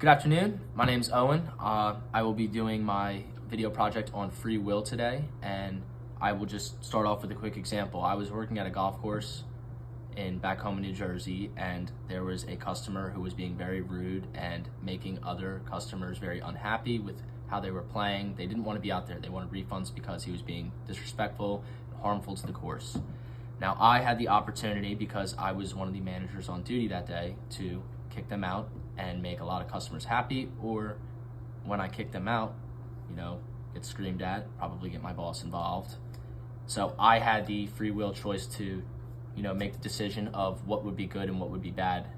Good afternoon, my name's Owen. I will be doing my video project on free will today, and I will just start off with a quick example. I was working at a golf course back home in New Jersey, and there was a customer who was being very rude and making other customers very unhappy with how they were playing. They didn't want to be out there. They wanted refunds because he was being disrespectful and harmful to the course. Now, I had the opportunity, because I was one of the managers on duty that day, to kick them out and make a lot of customers happy, or when I kick them out, get screamed at, probably get my boss involved. So I had the free will choice to, make the decision of what would be good and what would be bad.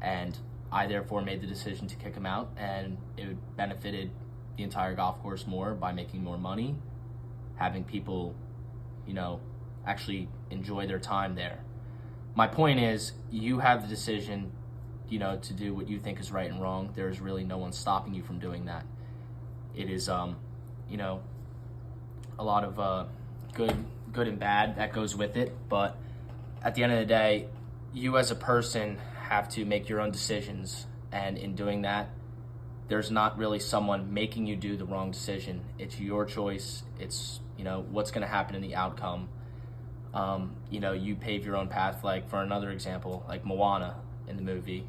And I therefore made the decision to kick them out, and it benefited the entire golf course more by making more money, having people, actually enjoy their time there. My point is, you have the decision to do what you think is right and wrong. There's really no one stopping you from doing that. It is, a lot of good and bad that goes with it. But at the end of the day, you as a person have to make your own decisions. And in doing that, there's not really someone making you do the wrong decision. It's your choice. It's, what's going to happen in the outcome. You pave your own path. Like, for another example, like Moana in the movie,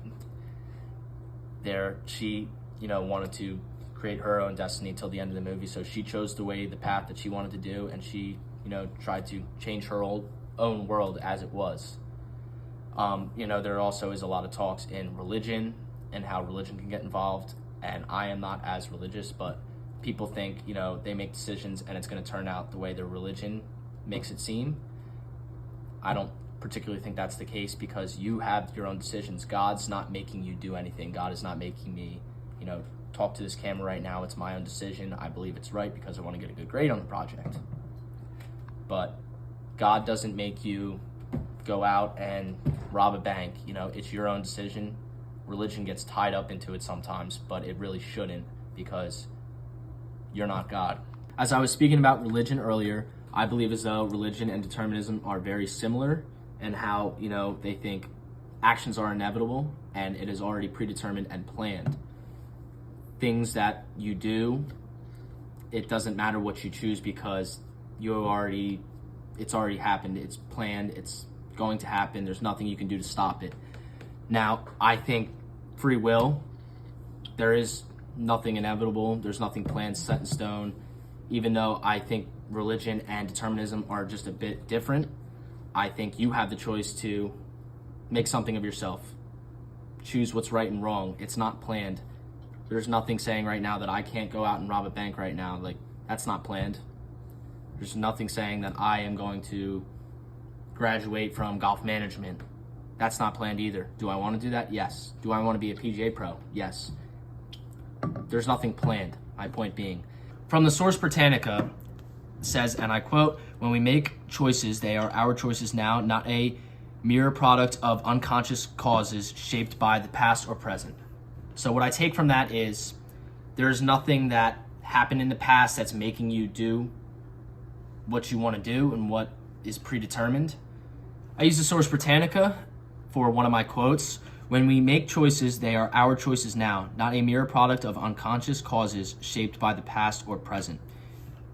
she wanted to create her own destiny till the end of the movie, so she chose the path that she wanted to do, and she tried to change her own world as it was. There also is a lot of talks in religion and how religion can get involved, and I am not as religious, but people think they make decisions and it's going to turn out the way their religion makes it seem. I don't particularly think that's the case, because you have your own decisions. God's not making you do anything. God is not making me, talk to this camera right now. It's my own decision. I believe it's right because I want to get a good grade on the project. But God doesn't make you go out and rob a bank. It's your own decision. Religion gets tied up into it sometimes, but it really shouldn't, because you're not God. As I was speaking about religion earlier, I believe as though religion and determinism are very similar, and how, they think actions are inevitable and it is already predetermined and planned. Things that you do, it doesn't matter what you choose, because it's already happened. It's planned. It's going to happen. There's nothing you can do to stop it. Now, I think free will, there is nothing inevitable. There's nothing planned, set in stone. Even though I think religion and determinism are just a bit different, I think you have the choice to make something of yourself. Choose what's right and wrong. It's not planned. There's nothing saying right now that I can't go out and rob a bank right now. Like, that's not planned. There's nothing saying that I am going to graduate from golf management. That's not planned either. Do I want to do that? Yes. Do I want to be a PGA pro? Yes. There's nothing planned. My point being, from the source Britannica, says, and I quote, "When we make choices, they are our choices now, not a mere product of unconscious causes shaped by the past or present." So what I take from that is, there's nothing that happened in the past that's making you do what you want to do and what is predetermined. I use the source Britannica for one of my quotes. "When we make choices, they are our choices now, not a mere product of unconscious causes shaped by the past or present."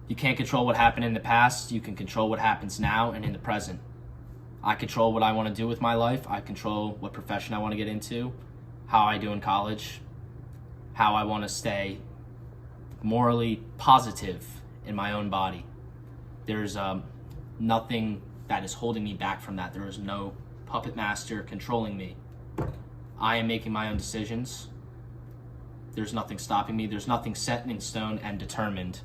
You can't control what happened in the past. You can control what happens now and in the present. I control what I want to do with my life. I control what profession I want to get into, how I do in college, how I want to stay morally positive in my own body. There's nothing that is holding me back from that. There is no puppet master controlling me. I am making my own decisions. There's nothing stopping me. There's nothing set in stone and determined.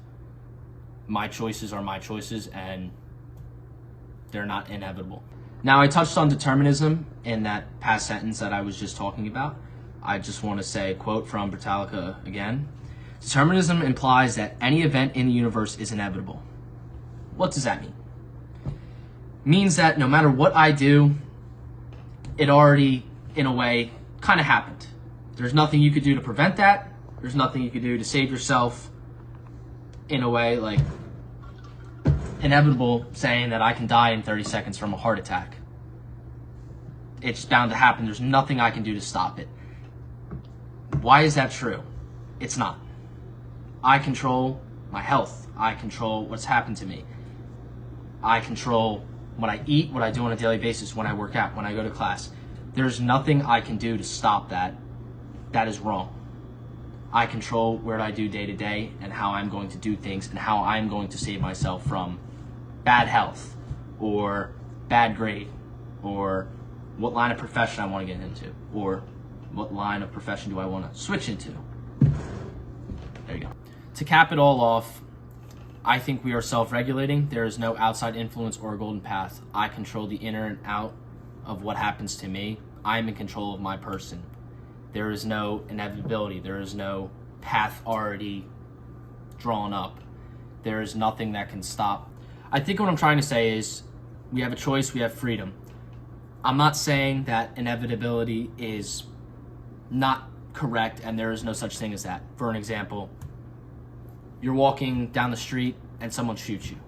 My choices are my choices, and they're not inevitable. Now, I touched on determinism in that past sentence that I was just talking about. I just want to say a quote from Britannica again. "Determinism implies that any event in the universe is inevitable." What does that mean? It means that no matter what I do, it already, in a way, kind of happened. There's nothing you could do to prevent that. There's nothing you could do to save yourself. In a way, like inevitable saying that I can die in 30 seconds from a heart attack. It's bound to happen. There's nothing I can do to stop it. Why is that true? It's not. I control my health. I control what's happened to me. I control what I eat, what I do on a daily basis, when I work out, when I go to class. There's nothing I can do to stop that. That is wrong. I control what I do day to day and how I'm going to do things and how I'm going to save myself from bad health or bad grade or what line of profession I want to get into or what line of profession do I want to switch into. There you go. To cap it all off, I think we are self-regulating. There is no outside influence or a golden path. I control the inner and out of what happens to me. I'm in control of my person. There is no inevitability. There is no path already drawn up. There is nothing that can stop. I think what I'm trying to say is we have a choice, we have freedom. I'm not saying that inevitability is not correct and there is no such thing as that. For an example, you're walking down the street and someone shoots you.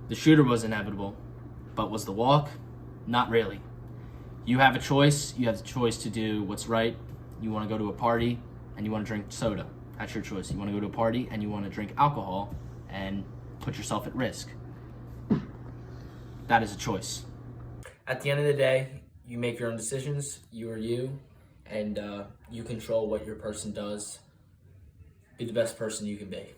The shooter was inevitable, but was the walk? Not really. You have a choice. You have the choice to do what's right. You want to go to a party and you want to drink soda. That's your choice. You want to go to a party and you want to drink alcohol and put yourself at risk. That is a choice. At the end of the day, you make your own decisions. You are you, and you control what your person does. Be the best person you can be.